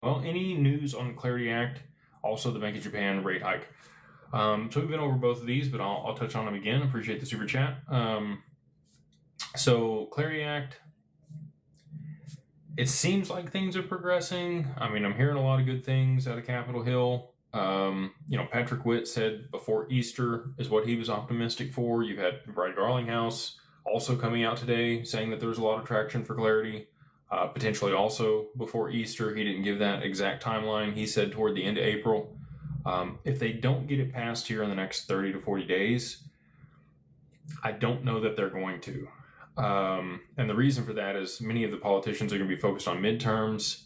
Well, any news on the Clarity Act, also the Bank of Japan rate hike. So we've been over both of these, but I'll touch on them again. Appreciate the super chat. So Clarity Act, it seems like things are progressing. I mean, I'm hearing a lot of good things out of Capitol Hill. Patrick Witt said before Easter is what he was optimistic for. You've had Brad Garlinghouse also coming out today saying that there's a lot of traction for Clarity. Potentially also before Easter. He didn't give that exact timeline. He said toward the end of April. If they don't get it passed here in the next 30 to 40 days, I don't know that they're going to. And the reason for that is many of the politicians are going to be focused on midterms,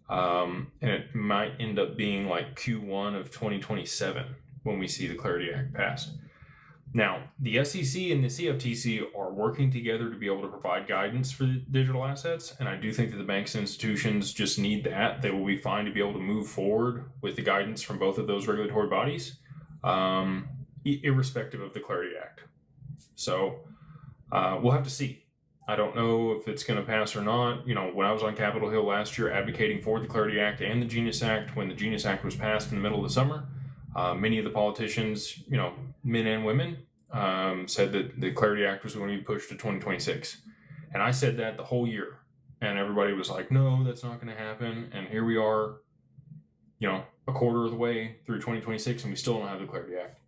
and it might end up being like Q1 of 2027 when we see the Clarity Act passed. Now, the SEC and the CFTC are working together to be able to provide guidance for digital assets, and I do think that the banks and institutions just need that. They will be fine to be able to move forward with the guidance from both of those regulatory bodies, irrespective of the Clarity Act. So we'll have to see. I don't know if it's going to pass or not. When I was on Capitol Hill last year advocating for the Clarity Act and the Genius Act, when the Genius Act was passed in the middle of the summer, many of the politicians, men and women, said that the Clarity Act was going to be pushed to 2026. And I said that the whole year. And everybody was like, no, that's not going to happen. And here we are, a quarter of the way through 2026, and we still don't have the Clarity Act.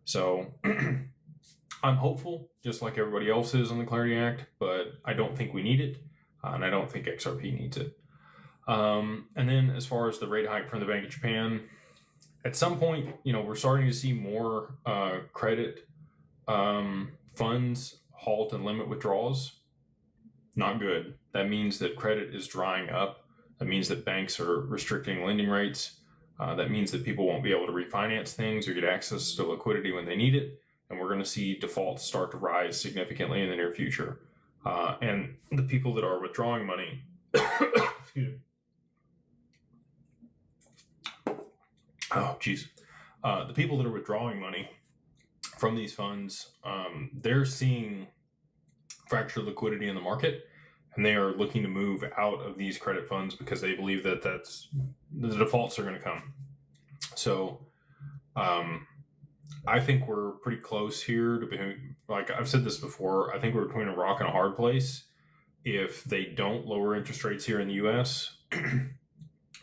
So I'm hopeful, just like everybody else is on the Clarity Act, but I don't think we need it. And I don't think XRP needs it. And then as far as the rate hike from the Bank of Japan, at some point, we're starting to see more credit funds halt and limit withdrawals. Not good. That means that credit is drying up. That means that banks are restricting lending rates. That means that people won't be able to refinance things or get access to liquidity when they need it. And we're going to see defaults start to rise significantly in the near future. And the people that are withdrawing money, excuse me. Oh, geez. The people that are withdrawing money from these funds, they're seeing fractured liquidity in the market, and they are looking to move out of these credit funds because they believe that the defaults are going to come. So I think we're pretty close here to be, like I've said this before, I think we're between a rock and a hard place. If they don't lower interest rates here in the US,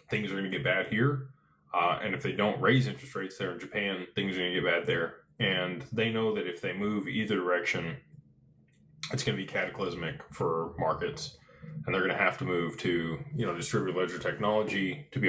things are going to get bad here. And if they don't raise interest rates there in Japan, things are going to get bad there. And they know that if they move either direction, it's going to be cataclysmic for markets. And they're going to have to move to, distributed ledger technology to be